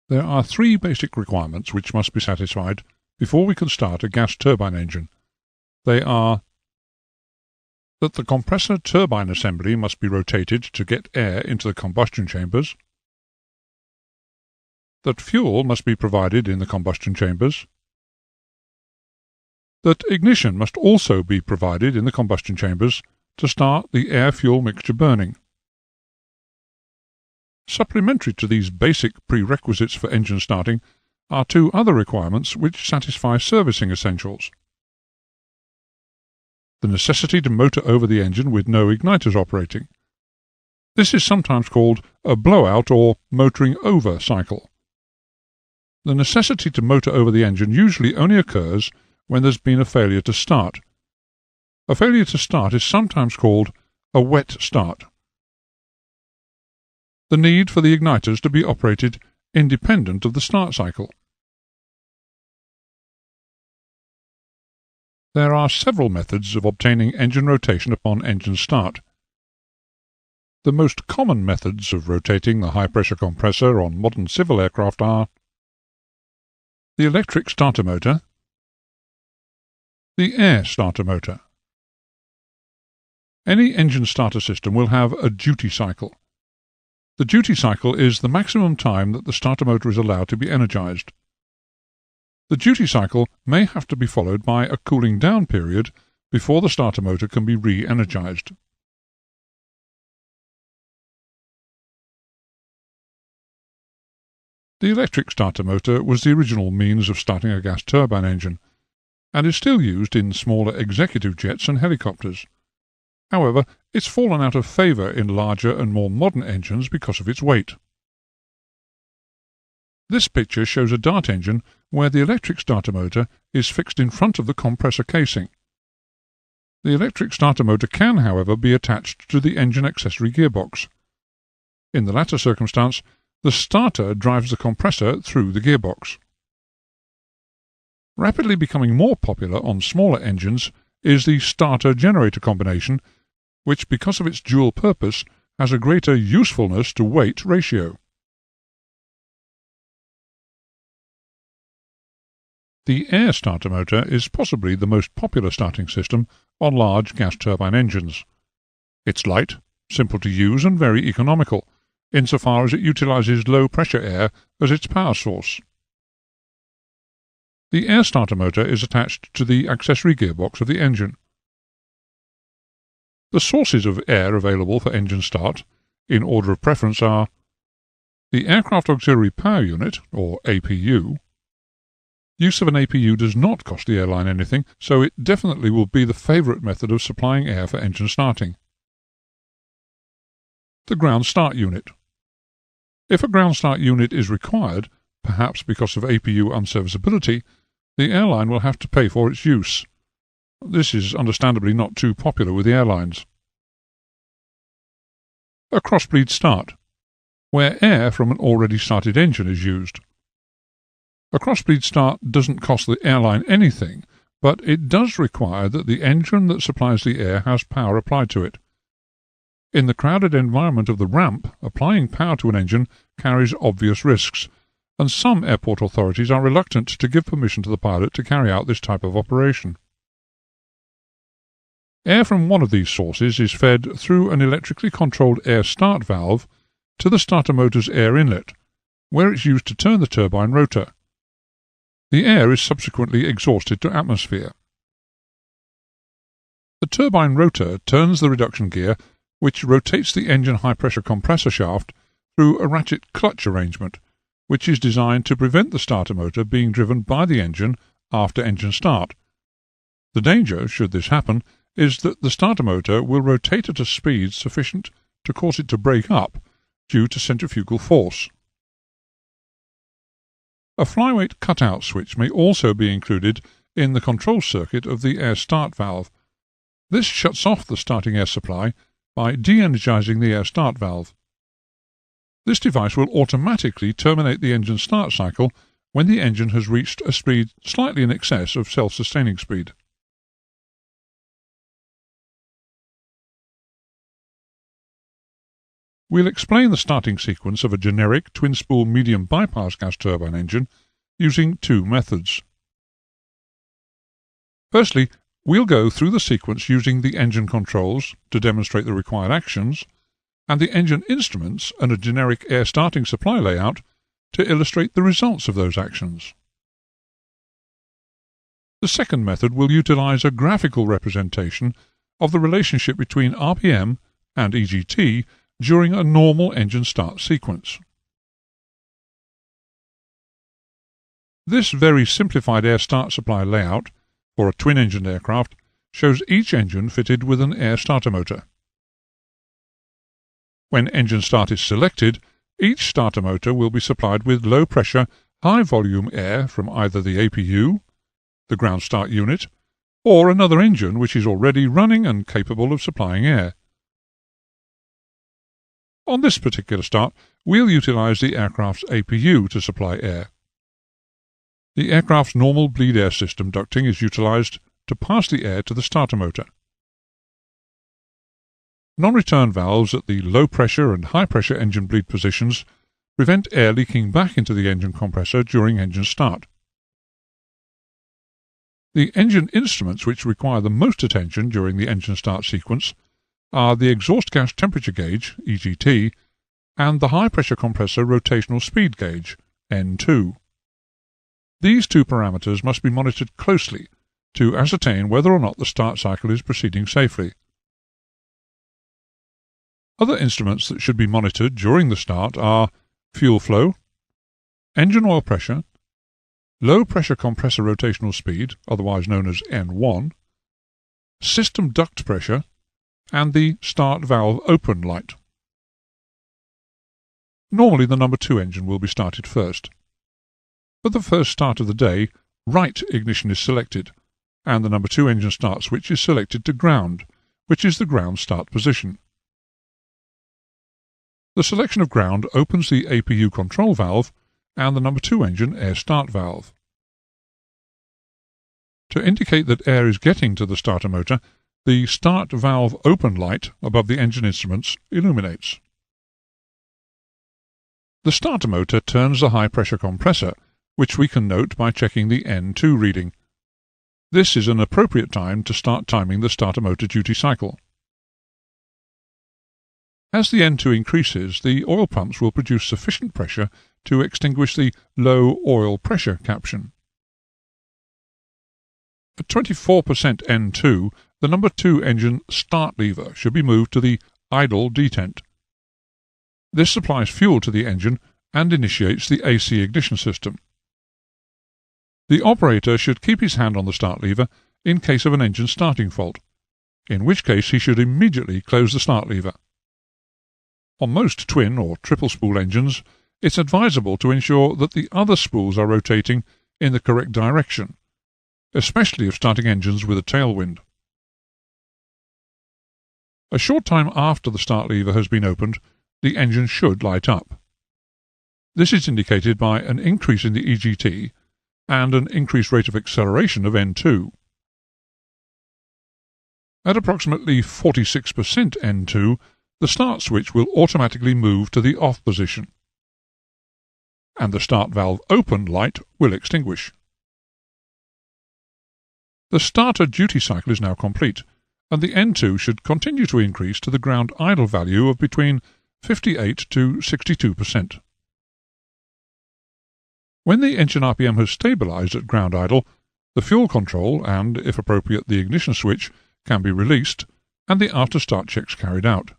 There are three basic requirements which must be satisfied before we can start a gas turbine engine. They are that the compressor turbine assembly must be rotated to get air into the combustion chambers, that fuel must be provided in the combustion chambers, that ignition must also be provided in the combustion chambers to start the air-fuel mixture burning. Supplementary to these basic prerequisites for engine starting are two other requirements which satisfy servicing essentials. The necessity to motor over the engine with no igniters operating. This is sometimes called a blowout or motoring over cycle. The necessity to motor over the engine usually only occurs when there's been a failure to start. A failure to start is sometimes called a wet start. The need for the igniters to be operated independent of the start cycle. There are several methods of obtaining engine rotation upon engine start. The most common methods of rotating the high-pressure compressor on modern civil aircraft are the electric starter motor, the air starter motor. Any engine starter system will have a duty cycle. The duty cycle is the maximum time that the starter motor is allowed to be energized. The duty cycle may have to be followed by a cooling down period before the starter motor can be re-energized. The electric starter motor was the original means of starting a gas turbine engine, and is still used in smaller executive jets and helicopters. However, it's fallen out of favour in larger and more modern engines because of its weight. This picture shows a dart engine where the electric starter motor is fixed in front of the compressor casing. The electric starter motor can, however, be attached to the engine accessory gearbox. In the latter circumstance, the starter drives the compressor through the gearbox. Rapidly becoming more popular on smaller engines is the starter-generator combination, which, because of its dual purpose, has a greater usefulness to weight ratio. The air starter motor is possibly the most popular starting system on large gas turbine engines. It's light, simple to use and very economical, insofar as it utilizes low-pressure air as its power source. The air starter motor is attached to the accessory gearbox of the engine. The sources of air available for engine start, in order of preference, are the Aircraft Auxiliary Power Unit, or APU. Use of an APU does not cost the airline anything, so it definitely will be the favourite method of supplying air for engine starting. The Ground Start Unit. If a ground start unit is required, perhaps because of APU unserviceability, the airline will have to pay for its use. This is understandably not too popular with the airlines. A crossbleed start, where air from an already started engine is used. A crossbleed start doesn't cost the airline anything, but it does require that the engine that supplies the air has power applied to it. In the crowded environment of the ramp, applying power to an engine carries obvious risks, and some airport authorities are reluctant to give permission to the pilot to carry out this type of operation. Air from one of these sources is fed through an electrically controlled air start valve to the starter motor's air inlet, where it's used to turn the turbine rotor. The air is subsequently exhausted to atmosphere. The turbine rotor turns the reduction gear, which rotates the engine high-pressure compressor shaft through a ratchet clutch arrangement, which is designed to prevent the starter motor being driven by the engine after engine start. The danger, should this happen, is that the starter motor will rotate at a speed sufficient to cause it to break up due to centrifugal force. A flyweight cutout switch may also be included in the control circuit of the air start valve. This shuts off the starting air supply by de-energizing the air start valve. This device will automatically terminate the engine start cycle when the engine has reached a speed slightly in excess of self-sustaining speed. we'll explain the starting sequence of a generic twin-spool medium bypass gas turbine engine using two methods. Firstly, we'll go through the sequence using the engine controls to demonstrate the required actions, and the engine instruments and a generic air starting supply layout to illustrate the results of those actions. The second method will utilize a graphical representation of the relationship between RPM and EGT during a normal engine start sequence. This very simplified air start supply layout for a twin-engined aircraft shows each engine fitted with an air starter motor. When engine start is selected, each starter motor will be supplied with low-pressure, high-volume air from either the APU, the ground start unit, or another engine which is already running and capable of supplying air. On this particular start, we'll utilize the aircraft's APU to supply air. The aircraft's normal bleed air system ducting is utilized to pass the air to the starter motor. Non-return valves at the low-pressure and high-pressure engine bleed positions prevent air leaking back into the engine compressor during engine start. The engine instruments which require the most attention during the engine start sequence are the exhaust gas temperature gauge, EGT, and the high-pressure compressor rotational speed gauge, N2. These two parameters must be monitored closely to ascertain whether or not the start cycle is proceeding safely. Other instruments that should be monitored during the start are fuel flow, engine oil pressure, low-pressure compressor rotational speed, otherwise known as N1, system duct pressure, and the start valve open light. Normally the number 2 engine will be started first. For the first start of the day, right ignition is selected, and the number 2 engine start switch is selected to ground, which is the ground start position. The selection of ground opens the APU control valve and the number 2 engine air start valve. To indicate that air is getting to the starter motor, the start valve open light above the engine instruments illuminates. The starter motor turns the high-pressure compressor, which we can note by checking the N2 reading. This is an appropriate time to start timing the starter motor duty cycle. As the N2 increases, the oil pumps will produce sufficient pressure to extinguish the low oil pressure caption. At 24% N2, the number 2 engine start lever should be moved to the idle detent. This supplies fuel to the engine and initiates the AC ignition system. The operator should keep his hand on the start lever in case of an engine starting fault, in which case he should immediately close the start lever. On most twin or triple spool engines, it's advisable to ensure that the other spools are rotating in the correct direction, especially if starting engines with a tailwind. A short time after the start lever has been opened, the engine should light up. This is indicated by an increase in the EGT and an increased rate of acceleration of N2. At approximately 46% N2, the start switch will automatically move to the off position, and the start valve open light will extinguish. The starter duty cycle is now complete, and the N2 should continue to increase to the ground idle value of between 58 to 62%. When the engine RPM has stabilized at ground idle, the fuel control and, if appropriate, the ignition switch can be released, and the after-start checks carried out.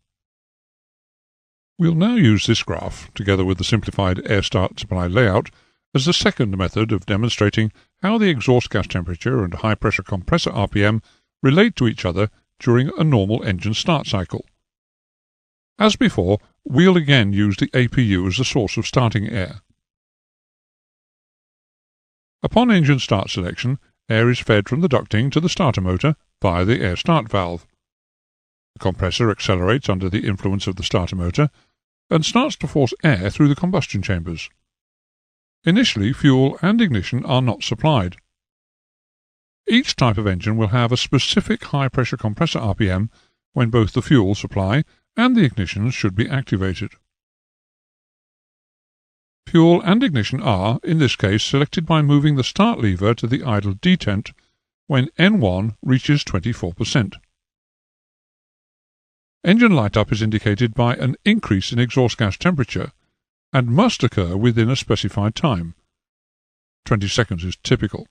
We'll now use this graph, together with the simplified air start supply layout, as the second method of demonstrating how the exhaust gas temperature and high-pressure compressor RPM relate to each other during a normal engine start cycle. As before, we'll again use the APU as the source of starting air. Upon engine start selection, air is fed from the ducting to the starter motor via the air start valve. The compressor accelerates under the influence of the starter motor and starts to force air through the combustion chambers. Initially, fuel and ignition are not supplied. Each type of engine will have a specific high-pressure compressor RPM when both the fuel supply and the ignition should be activated. Fuel and ignition are, in this case, selected by moving the start lever to the idle detent when N1 reaches 24%. Engine light-up is indicated by an increase in exhaust gas temperature and must occur within a specified time. 20 seconds is typical.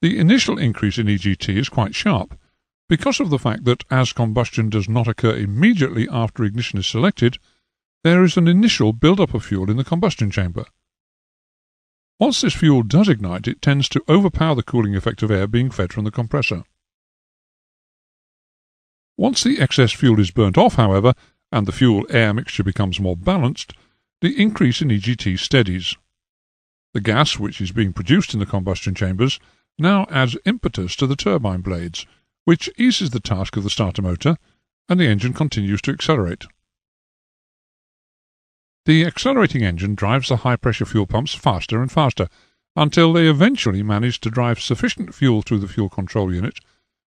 The initial increase in EGT is quite sharp, because of the fact that as combustion does not occur immediately after ignition is selected, there is an initial build-up of fuel in the combustion chamber. Once this fuel does ignite, it tends to overpower the cooling effect of air being fed from the compressor. Once the excess fuel is burnt off, however, and the fuel-air mixture becomes more balanced, the increase in EGT steadies. The gas which is being produced in the combustion chambers now adds impetus to the turbine blades, which eases the task of the starter motor, and the engine continues to accelerate. The accelerating engine drives the high-pressure fuel pumps faster and faster, until they eventually manage to drive sufficient fuel through the fuel control unit,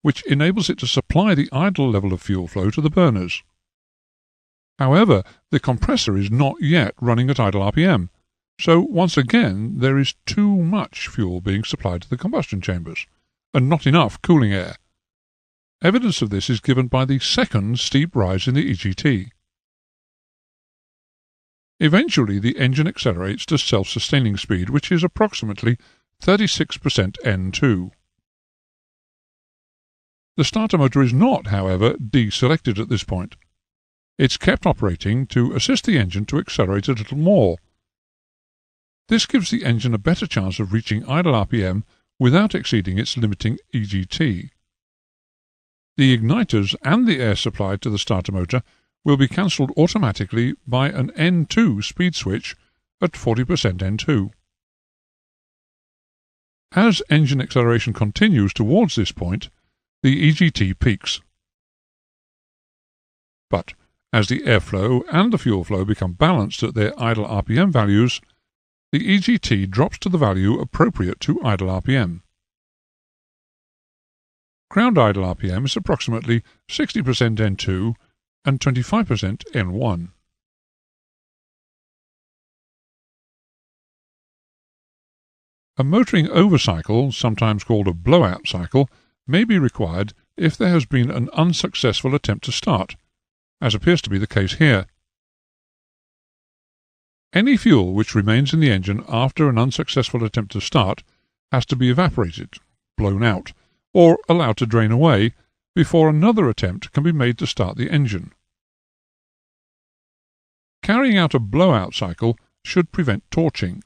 which enables it to supply the idle level of fuel flow to the burners. However, the compressor is not yet running at idle RPM, so once again there is too much fuel being supplied to the combustion chambers, and not enough cooling air. Evidence of this is given by the second steep rise in the EGT. Eventually the engine accelerates to self-sustaining speed, which is approximately 36% N2. The starter motor is not, however, deselected at this point. It's kept operating to assist the engine to accelerate a little more. This gives the engine a better chance of reaching idle RPM without exceeding its limiting EGT. The igniters and the air supplied to the starter motor will be cancelled automatically by an N2 speed switch at 40% N2. As engine acceleration continues towards this point, the EGT peaks. But as the airflow and the fuel flow become balanced at their idle RPM values, the EGT drops to the value appropriate to idle RPM. Ground idle RPM is approximately 60% N2 and 25% N1. A motoring overcycle, sometimes called a blowout cycle, may be required if there has been an unsuccessful attempt to start, as appears to be the case here. Any fuel which remains in the engine after an unsuccessful attempt to start has to be evaporated, blown out, or allowed to drain away before another attempt can be made to start the engine. Carrying out a blowout cycle should prevent torching,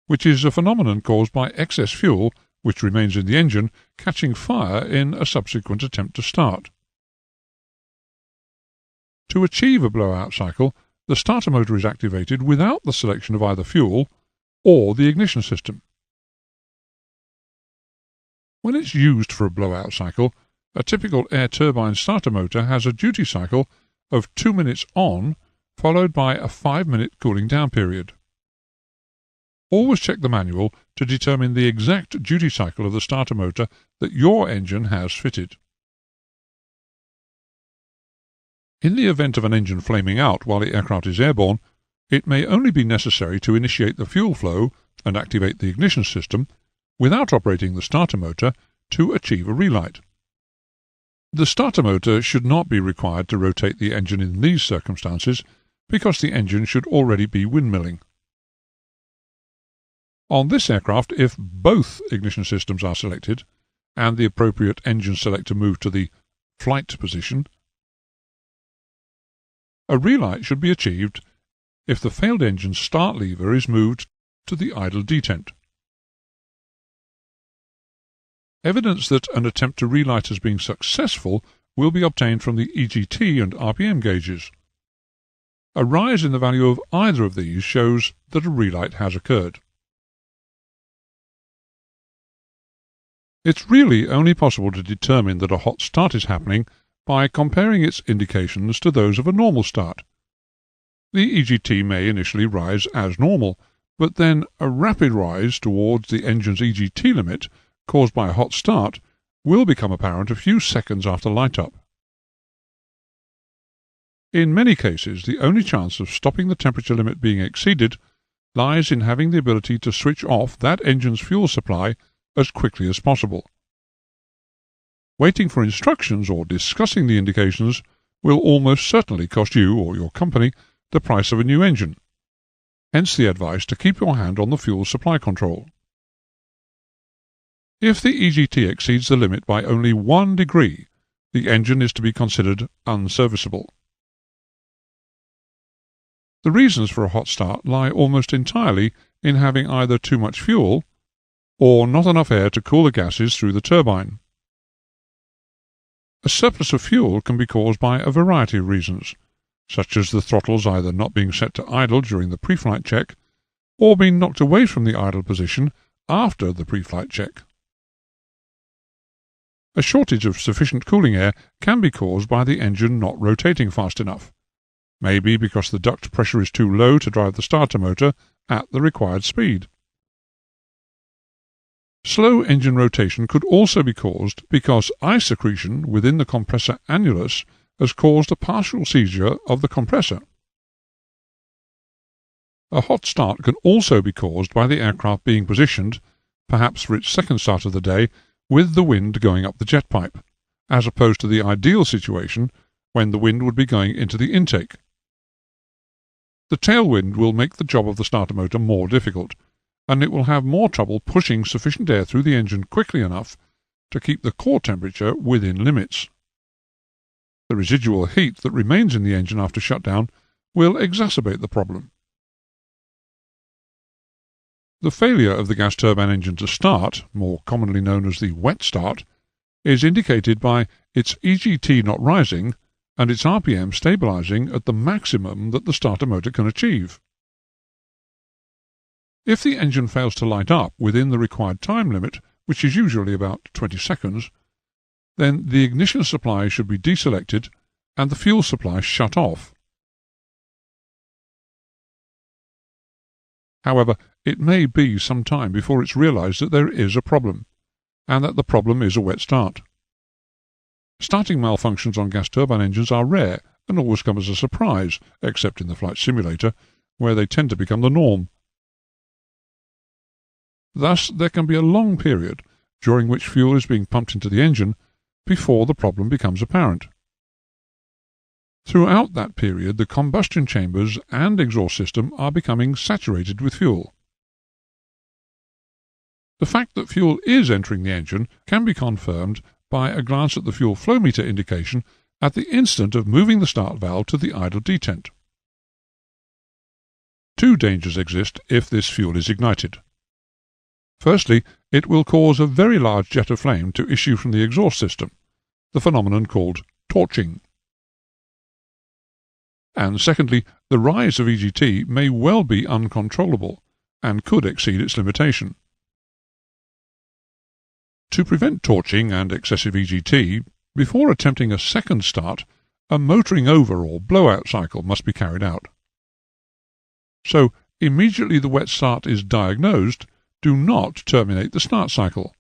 which is a phenomenon caused by excess fuel, which remains in the engine, catching fire in a subsequent attempt to start. To achieve a blowout cycle, the starter motor is activated without the selection of either fuel or the ignition system. When it's used for a blowout cycle, a typical air turbine starter motor has a duty cycle of 2 minutes on, followed by a 5-minute cooling down period. Always check the manual to determine the exact duty cycle of the starter motor that your engine has fitted. In the event of an engine flaming out while the aircraft is airborne, it may only be necessary to initiate the fuel flow and activate the ignition system without operating the starter motor to achieve a relight. The starter motor should not be required to rotate the engine in these circumstances because the engine should already be windmilling. On this aircraft, if both ignition systems are selected and the appropriate engine selector moved to the flight position, a relight should be achieved if the failed engine's start lever is moved to the idle detent. Evidence that an attempt to relight has been successful will be obtained from the EGT and RPM gauges. A rise in the value of either of these shows that a relight has occurred. It's really only possible to determine that a hot start is happening by comparing its indications to those of a normal start. The EGT may initially rise as normal, but then a rapid rise towards the engine's EGT limit, caused by a hot start, will become apparent a few seconds after light-up. In many cases, the only chance of stopping the temperature limit being exceeded lies in having the ability to switch off that engine's fuel supply as quickly as possible. Waiting for instructions or discussing the indications will almost certainly cost you or your company the price of a new engine. Hence the advice to keep your hand on the fuel supply control. If the EGT exceeds the limit by only 1 degree, the engine is to be considered unserviceable. The reasons for a hot start lie almost entirely in having either too much fuel or not enough air to cool the gases through the turbine. A surplus of fuel can be caused by a variety of reasons, such as the throttles either not being set to idle during the pre-flight check or being knocked away from the idle position after the pre-flight check. A shortage of sufficient cooling air can be caused by the engine not rotating fast enough, maybe because the duct pressure is too low to drive the starter motor at the required speed. Slow engine rotation could also be caused because ice secretion within the compressor annulus has caused a partial seizure of the compressor. A hot start can also be caused by the aircraft being positioned, perhaps for its second start of the day, with the wind going up the jet pipe, as opposed to the ideal situation when the wind would be going into the intake. The tailwind will make the job of the starter motor more difficult, and it will have more trouble pushing sufficient air through the engine quickly enough to keep the core temperature within limits. The residual heat that remains in the engine after shutdown will exacerbate the problem. The failure of the gas turbine engine to start, more commonly known as the wet start, is indicated by its EGT not rising and its RPM stabilizing at the maximum that the starter motor can achieve. If the engine fails to light up within the required time limit, which is usually about 20 seconds, then the ignition supply should be deselected and the fuel supply shut off. However, it may be some time before it's realized that there is a problem, and that the problem is a wet start. Starting malfunctions on gas turbine engines are rare and always come as a surprise, except in the flight simulator, where they tend to become the norm. Thus, there can be a long period during which fuel is being pumped into the engine before the problem becomes apparent. Throughout that period, the combustion chambers and exhaust system are becoming saturated with fuel. The fact that fuel is entering the engine can be confirmed by a glance at the fuel flow meter indication at the instant of moving the start valve to the idle detent. Two dangers exist if this fuel is ignited. Firstly, it will cause a very large jet of flame to issue from the exhaust system, the phenomenon called torching. And secondly, the rise of EGT may well be uncontrollable and could exceed its limitation. To prevent torching and excessive EGT, before attempting a second start, a motoring over or blowout cycle must be carried out. So, immediately the wet start is diagnosed, do not terminate the start cycle.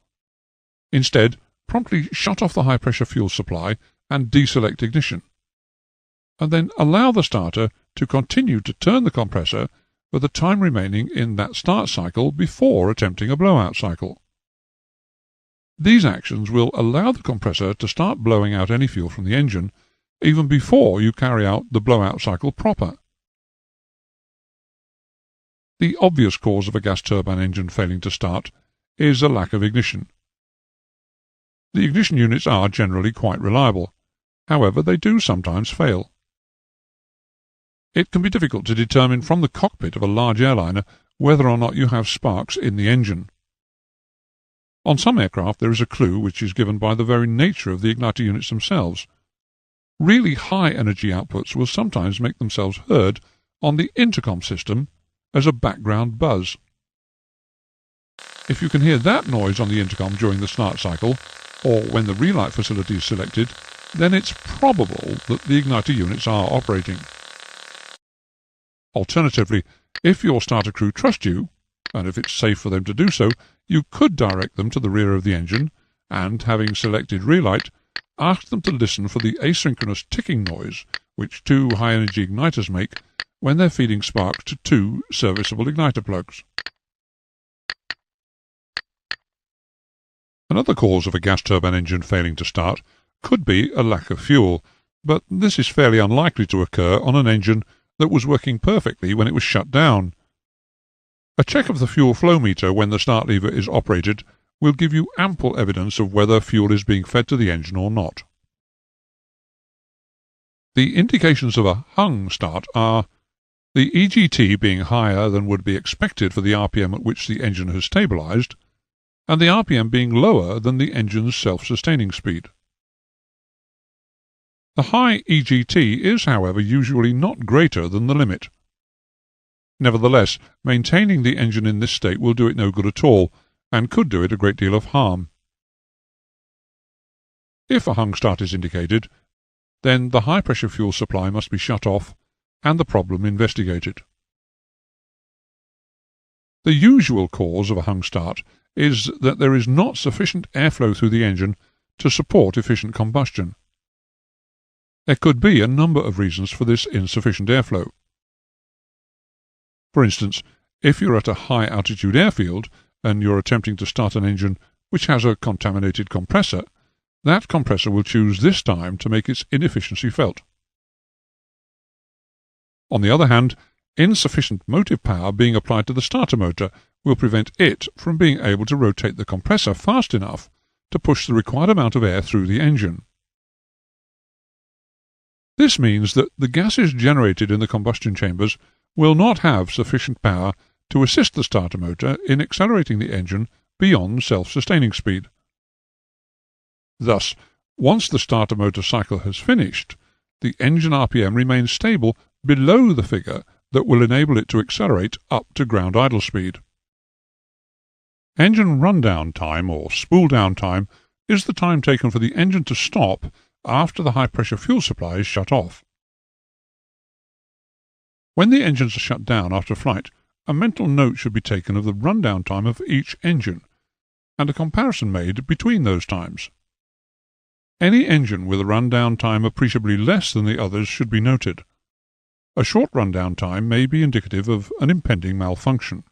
Instead, promptly shut off the high-pressure fuel supply and deselect ignition, and then allow the starter to continue to turn the compressor for the time remaining in that start cycle before attempting a blowout cycle. These actions will allow the compressor to start blowing out any fuel from the engine even before you carry out the blowout cycle proper. The obvious cause of a gas turbine engine failing to start is a lack of ignition. The ignition units are generally quite reliable. However, they do sometimes fail. It can be difficult to determine from the cockpit of a large airliner whether or not you have sparks in the engine. On some aircraft there is a clue which is given by the very nature of the igniter units themselves. Really high energy outputs will sometimes make themselves heard on the intercom system as a background buzz. If you can hear that noise on the intercom during the start cycle, or when the relight facility is selected, then it's probable that the igniter units are operating. Alternatively, if your starter crew trust you, and if it's safe for them to do so, you could direct them to the rear of the engine and, having selected relight, ask them to listen for the asynchronous ticking noise which two high-energy igniters make when they're feeding spark to two serviceable igniter plugs. Another cause of a gas turbine engine failing to start could be a lack of fuel, but this is fairly unlikely to occur on an engine that was working perfectly when it was shut down. A check of the fuel flow meter when the start lever is operated will give you ample evidence of whether fuel is being fed to the engine or not. The indications of a hung start are the EGT being higher than would be expected for the RPM at which the engine has stabilized, and the RPM being lower than the engine's self-sustaining speed. The high EGT is, however, usually not greater than the limit. Nevertheless, maintaining the engine in this state will do it no good at all, and could do it a great deal of harm. If a hung start is indicated, then the high-pressure fuel supply must be shut off and the problem investigated. The usual cause of a hung start is that there is not sufficient airflow through the engine to support efficient combustion. There could be a number of reasons for this insufficient airflow. For instance, if you're at a high-altitude airfield and you're attempting to start an engine which has a contaminated compressor, that compressor will choose this time to make its inefficiency felt. On the other hand, insufficient motive power being applied to the starter motor will prevent it from being able to rotate the compressor fast enough to push the required amount of air through the engine. This means that the gases generated in the combustion chambers will not have sufficient power to assist the starter motor in accelerating the engine beyond self-sustaining speed. Thus, once the starter motor cycle has finished, the engine RPM remains stable below the figure that will enable it to accelerate up to ground idle speed. Engine rundown time, or spool down time, is the time taken for the engine to stop after the high-pressure fuel supply is shut off. When the engines are shut down after flight, a mental note should be taken of the rundown time of each engine, and a comparison made between those times. Any engine with a rundown time appreciably less than the others should be noted. A short rundown time may be indicative of an impending malfunction.